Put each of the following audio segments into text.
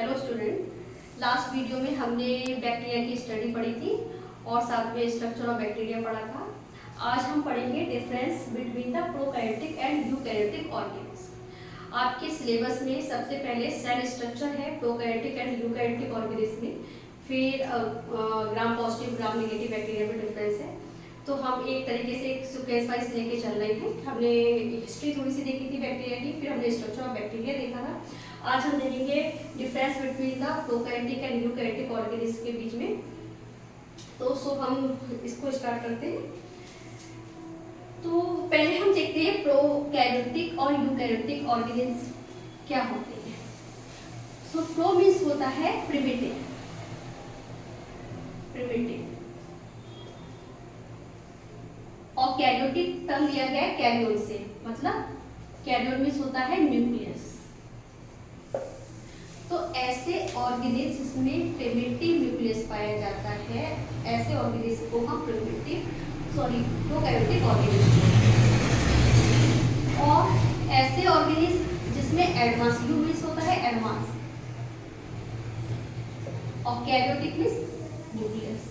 Hello student, last video में हमने bacteria की स्टडी पढ़ी थी और साथ में स्ट्रक्चर ऑफ बैक्टीरिया पढ़ा था। आज हम पढ़ेंगे difference between the prokaryotic and eukaryotic organism. आपके सिलेबस में सबसे पहले सेल स्ट्रक्चर है प्रोकैरियोटिक एंड यूकैरियोटिक ऑर्गेनिज्म में, फिर gram positive gram negative bacteria में डिफरेंस है। तो हम एक तरीके से एक सीक्वेंस वाइज लेके चल रहे हैं। हमने हिस्ट्री थोड़ी सी देखी थी बैक्टीरिया की, फिर हमने स्ट्रक्चर ऑफ बैक्टीरिया देखा था। आज हम देखेंगे difference between the prokaryotic and eukaryotic organism के बीच में। तो हम इसको स्टार्ट करते हैं। तो पहले हम देखते हैं प्रोकैरियोटिक और यूकैरियोटिक ऑर्गेनिज्म क्या होते हैं। सो प्रो मीन्स होता है प्रिमिटिव और कैरियोटिक टर्म लिया गया है कैरियोन से, मतलब कैरियोन मीन्स होता है न्यूक्लियस। तो ऐसे ऑर्गेनिज्म जिसमें प्रिमिटिव न्यूक्लियस पाया जाता है, ऐसे ऑर्गेनिज्म को हम प्रोकैरियोटिक ऑर्गेनिज्म। और ऐसे ऑर्गेनिज्म जिसमें एडवांस यू मीन्स होता है एडवांस और कैरियोटिक मीन्स न्यूक्लियस।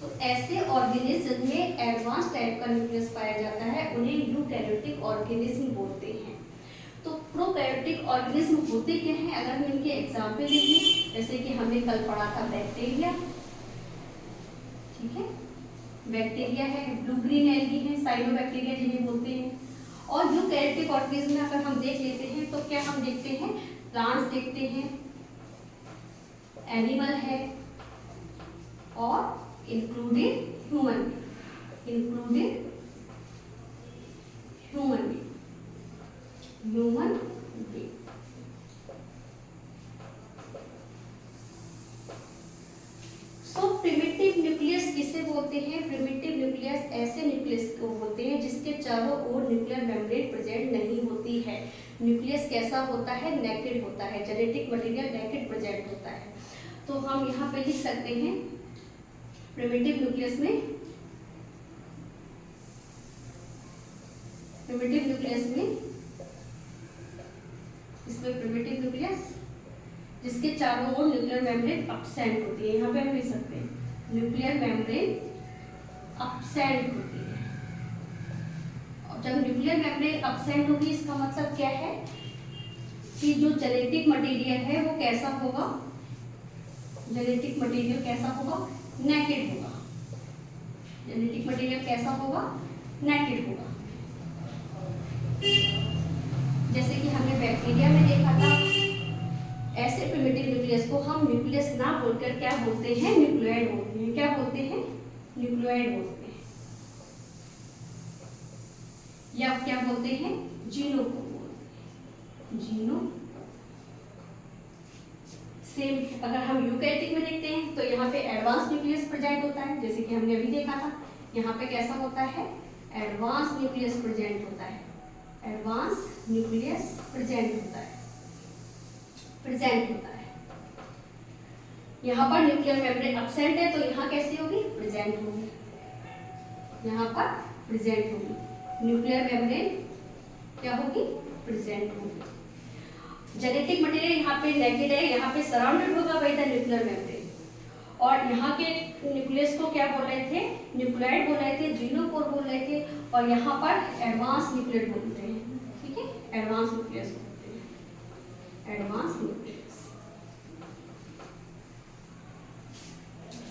तो ऐसे ऑर्गेनिज्म जिनमें एडवांस टाइप का न्यूक्लियस पाया जाता है उन्हें यूकैरियोटिक ऑर्गेनिज्म बोलते हैं। तो प्रोकैरियोटिक ऑर्गेनिज्म होते क्या हैं, अगर हम इनके एग्जाम्पल देखें, जैसे कि हमने कल पढ़ा था बैक्टीरिया, ठीक है, बैक्टीरिया है, ब्लू ग्रीन एल्गी है, साइनोबैक्टीरिया जिन्हें बोलते हैं। और यूकैरियोटिक ऑर्गेनिज्म में अगर हम देख लेते हैं तो क्या हम देखते हैं, प्लांट्स देखते हैं, एनिमल है और इंक्लूडेड ह्यूमन बीइंग। सो प्रिमिटिव न्यूक्लियस किसे बोलते हैं? प्रिमिटिव न्यूक्लियस ऐसे न्यूक्लियस को बोलते हैं जिसके चारों ओर न्यूक्लियर मेम्ब्रेन प्रेजेंट नहीं होती है। न्यूक्लियस कैसा होता है? नेकेड होता है, जेनेटिक मटेरियल नेकेड प्रेजेंट होता है। तो हम यहाँ पे लिख सकते हैं प्रिमिटिव न्यूक्लियस में इसमें प्रिमिटिव न्यूक्लियस जिसके चारों ओर न्यूक्लियर मेम्ब्रेन अब्सेंट होती है। यहाँ पे हम लिख सकते हैं न्यूक्लियर मेम्ब्रेन अब्सेंट होती है। और जब न्यूक्लियर मेम्ब्रेन अब्सेंट होगी इसका मतलब क्या है कि जो जेनेटिक मटेरियल है वो कैसा होगा, जेनेटिक मटेरियल कैसा होगा, नेकेड होगा। जेनेटिक मटेरियल कैसा होगा, नेकेड होगा। जैसे कि हमने बैक्टीरिया में देखा था, ऐसे प्रिमिटिव न्यूक्लियस को हम न्यूक्लियस ना बोलकर क्या बोलते हैं, न्यूक्लियोइड बोलते हैं। क्या बोलते हैं? न्यूक्लियोइड बोलते हैं, या क्या बोलते हैं, जीनो को बोलते हैं, जीनो। सेम अगर हम यूकैरियोटिक में देखते हैं तो यहाँ पे एडवांस न्यूक्लियस प्रेजेंट होता है, जैसे कि हमने अभी देखा था। यहाँ पे कैसा होता है, एडवांस न्यूक्लियस प्रेजेंट होता है, एडवांस न्यूक्लियस प्रेजेंट होता है। यहाँ पर न्यूक्लियर मेम्ब्रेन अब्सेंट है तो यहाँ कैसी होगी, प्रेजेंट होगी, यहाँ पर प्रेजेंट होगी। न्यूक्लियर मेम्ब्रेन क्या होगी, प्रेजेंट होगी। जेनेटिक मटेरियल यहाँ पे नेकेड है, यहाँ पे सराउंडेड होगा बाय द न्यूक्लियर मेम्ब्रेन। और यहाँ के न्यूक्लियस को क्या बोल रहे थे, न्यूक्लियोइड बोल रहे थे, जीनोकोर बोल रहे थे, और यहाँ पर एडवांस न्यूक्लियोइड बोलते हैं, ठीक है, एडवांस न्यूक्लियस बोलते हैं, एडवांस न्यूक्लियस।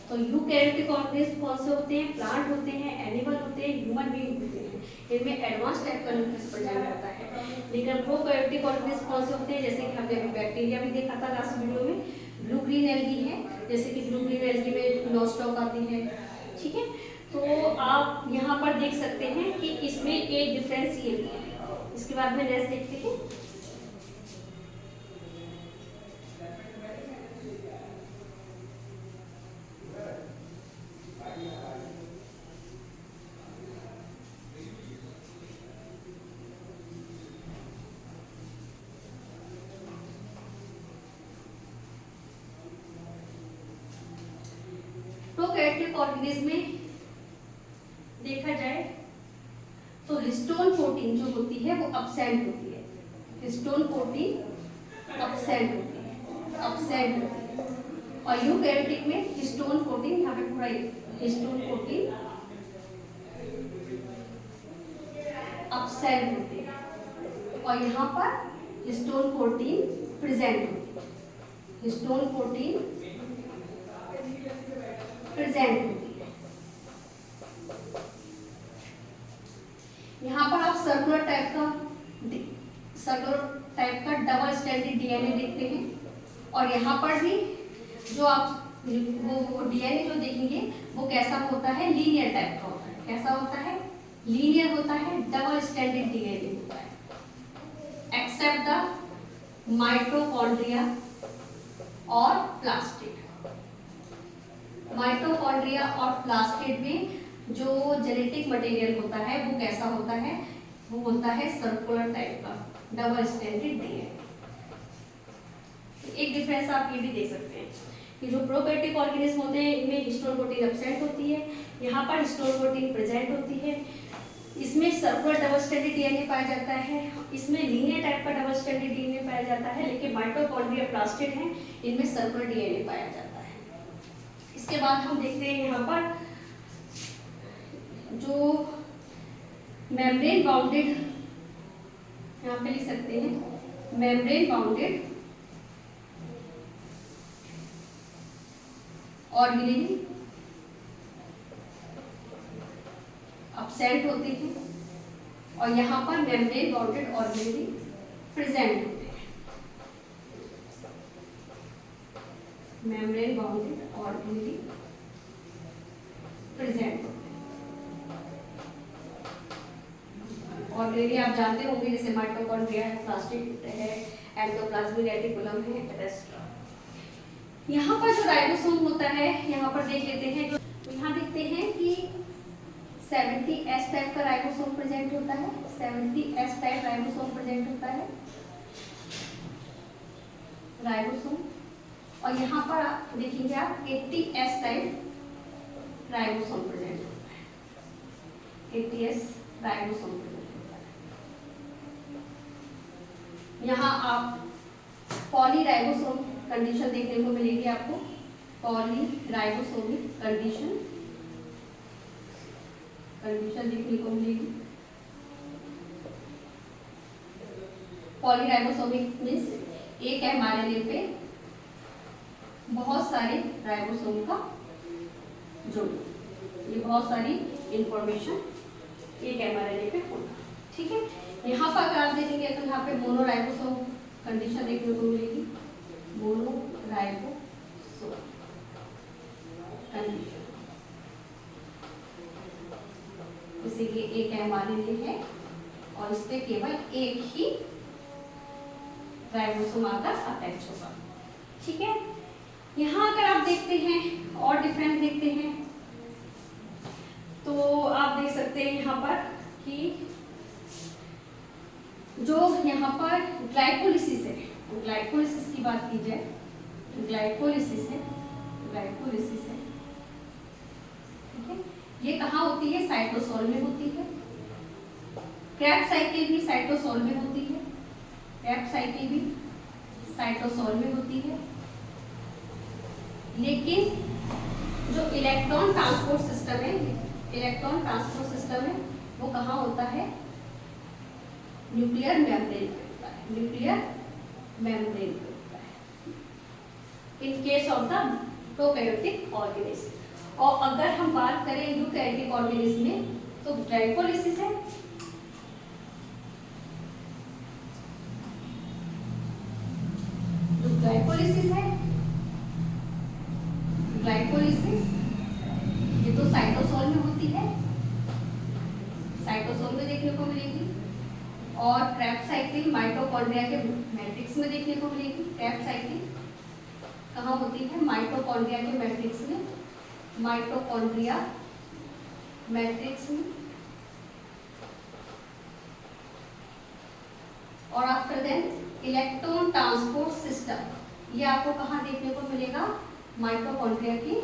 तो यूकैरियोटिक ऑर्गेनिज्म कौन से होते हैं? प्लांट होते हैं, एनिमल होते हैं, ह्यूमन बीइंग होते हैं। इनमें एडवांस टाइप का न्यूक्लियस प्रेजेंट होता है। लेकिन प्रोकैरियोटिक ऑर्गेनिज्म कौन से होते हैं? जैसे कि हमने बैक्टीरिया भी देखा था लास्ट वीडियो में, ब्लू ग्रीन एल्गी है, जैसे कि ब्लू ग्रीन एल्गी में नोस्टॉक आती है, ठीक है। तो आप यहाँ पर देख सकते हैं कि इसमें एक डिफरेंस ये भी है। इसके बाद में नेक्स्ट देखते हैं। प्रोकैरियोटिक ऑर्गेनिज्म में देखा जाए तो हिस्टोन प्रोटीन जो होती है वो अब्सेंट होती है। हिस्टोन प्रोटीन अपसेंट होती है, अपसेंट होती है। और यूकैरियोटिक में हिस्टोन प्रोटीन, यहाँ पे पूरा हिस्टोन प्रोटीन अपसेंट होती है और यहाँ पर हिस्टोन प्रोटीन प्रेजेंट होती है, हिस्टोन प्रोटीन प्रेजेंट होती है। यहाँ पर आप सर्कुलर टाइप का डबल स्ट्रैंडेड डीएनए देखते हैं और यहाँ पर भी जो आप वो डीएनए जो देखेंगे वो कैसा होता है, लीनियर टाइप का होता है। कैसा होता है, लीनियर होता है, डबल स्ट्रैंडेड डीएनए होता है, एक्सेप्ट द माइटोकॉन्ड्रिया और प्लास्टिड। माइटोकॉन्ड्रिया और प्लास्टिड में जो जेनेटिक मटेरियल होता है वो कैसा होता है, वो होता है सर्कुलर टाइप का डबल स्ट्रैंडेड डीएनए। एक डिफरेंस आप ये भी देख सकते हैं कि जो प्रोकैरियोटिक ऑर्गेनिज्म होते हैं इनमें हिस्टोन प्रोटीन एब्सेंट होती है, यहाँ पर हिस्टोन प्रोटीन प्रेजेंट होती है। इसमें सर्कुलर डबल स्ट्रैंडेड डीएनए पाया जाता है, इसमें लीनियर टाइप का डबल स्ट्रैंडेड डीएनए पाया जाता है, लेकिन माइटोकॉन्ड्रिया प्लास्टिड है इनमें सर्कुलर डीएनए पाया जाता है। इसके बाद हम देखते हैं यहाँ पर जो मेम्ब्रेन बाउंडेड, यहाँ पे लिख सकते हैं मेम्ब्रेन बाउंडेड ऑर्गेनेली अपसेंट होते हैं और यहाँ पर मेम्ब्रेन बाउंडेड ऑर्गेनेली प्रेजेंट होते हैं। मेम्ब्रेन बाउंडेड ऑर्गेनेली प्रेजेंट होते हैं। ऑर्गेनेली आप जानते होंगे जैसे माइटोकॉन्ड्रिया है, प्लास्टिड है, एंडोप्लाज्मिक रेटिकुलम है, एक्सेट्रा। यहाँ पर जो राइबोसोम होता है यहाँ पर देख लेते हैं, जो यहाँ देखते हैं कि 70S टाइप का राइबोसोम प्रेजेंट होता है, 70S टाइप राइबोसोम प्रेजेंट होता है राइबोसोम। और यहाँ पर देखेंगे आप 80S टाइप राइबोसोम प्रेजेंट होता है, 80S राइबोसोम प्रेजेंट होता है। यहाँ आप पॉलीराइबोसोम कंडीशन देखने को मिलेगी आपको, पॉलीराइबोसोमिक कंडीशन देखने को मिलेगी। पॉलीराइबोसोमिक मीन्स एक एमआरएनए पे बहुत सारे राइबोसोम का जोड़, ये बहुत सारी इंफॉर्मेशन एक एमआरएनए पे होना, ठीक है। यहाँ पर अगर आप देखेंगे तो यहाँ पे मोनोराइबोसोम कंडीशन देखने को मिलेगी, मोनोराइबोसोम कंडीशन, इसीलिए एक एमआरएनए है और इस पे केवल एक ही राइबोसोम आकर अटैच होगा, ठीक है। यहाँ अगर आप देखते हैं और डिफरेंस देखते हैं तो आप देख सकते हैं यहाँ पर कि जो यहाँ पर ग्लाइकोलिसिस है, ग्लाइकोलिसिस की बात की जाए, ग्लाइकोलिसिस है, ठीक है। ये कहाँ होती है, साइटोसोल में होती है। क्रैब साइकिल भी साइटोसोल में होती है, क्रैब साइकिल भी साइटोसोल में होती है। लेकिन जो इलेक्ट्रॉन ट्रांसपोर्ट सिस्टम है, वो कहाँ होता है, न्यूक्लियर मेम्ब्रेन पे होता है, न्यूक्लियर मेम्ब्रेन पे होता है in case of the prokaryotic organism. और अगर हम बात करें यूकैरियोटिक ऑर्गेनिज्म में तो ग्लाइकोलिसिस है, ग्लाइकोलिसिस ये तो साइटोसोल में होती है, साइटोसोल में देखने को मिलेगी। और क्रैब साइकिल माइटोकॉन्ड्रिया के मैट्रिक्स में देखने को मिलेगी। क्रैब साइकिल कहाँ होती है, माइटोकॉन्ड्रिया के मैट्रिक्स में, माइटोकॉन्ड्रिया मैट्रिक्स में। और after then electron transport system, ये आपको कहाँ देखने को मिलेगा, माइटोकॉन्ड्रिया की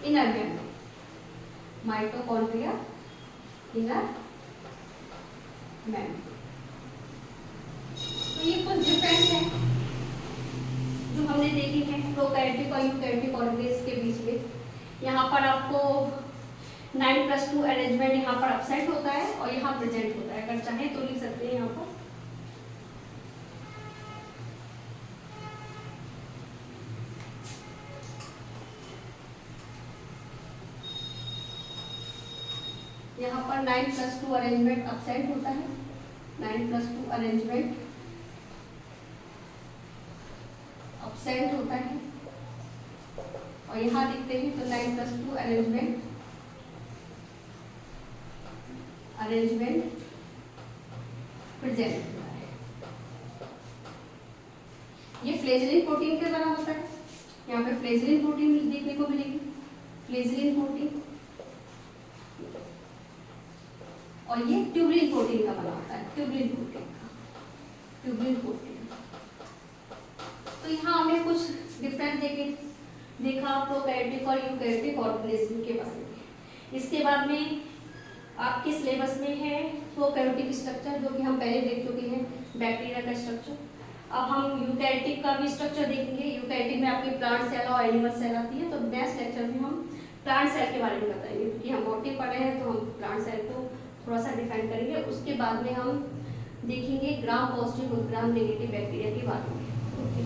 inner membrane, mitochondria inner membrane. तो ये कुछ डिफरेंस है हमने देखी है प्रोकैरियोटिक और यूकैरियोटिक ऑर्गेनिज्म के बीच में। यहाँ पर आपको 9+2 अरेंजमेंट यहाँ पर अपसेंट होता है और यहाँ प्रेजेंट होता है। अगर चाहे तो लिख सकते हैं यहाँ पर। यहाँ पर 9+2 अरेंजमेंट अपसेंट होता है, 9+2 अरेंजमेंट अपसेंट होता है। और यहाँ देखते हैं तो 9+2 अरेंजमेंट प्रेजेंट होता है। ये फ्लेजलिन प्रोटीन के द्वारा होता है। यहाँ पे फ्लेजलिन प्रोटीन देखने को मिलेगी, फ्लेजलिन प्रोटीन, और ये ट्यूबलिन प्रोटीन का बना होता है, ट्यूबलिन प्रोटीन। तो यहाँ हमने कुछ डिफरेंस देखा प्रोकैरियोटिक और यूकैरियोटिक ऑर्गेनिज्म के बारे में। इसके बाद में आपके सिलेबस में है प्रोकैरियोटिक स्ट्रक्चर, जो कि हम पहले देख चुके हैं, बैक्टीरिया का स्ट्रक्चर। अब हम यूकैरियोटिक का भी स्ट्रक्चर देखेंगे। यूकैरियोटिक में आपकी प्लांट सेल और एनिमल सेल आती है। तो नेक्स्ट लेक्चर में हम प्लांट सेल के बारे में बताएंगे, क्योंकि हम मोटिव पढ़ रहे हैं तो हम प्लांट सेल को थोड़ा सा डिफाइन करेंगे। उसके बाद में हम देखेंगे ग्राम पॉजिटिव और ग्राम नेगेटिव बैक्टीरिया के बारे में। ओके।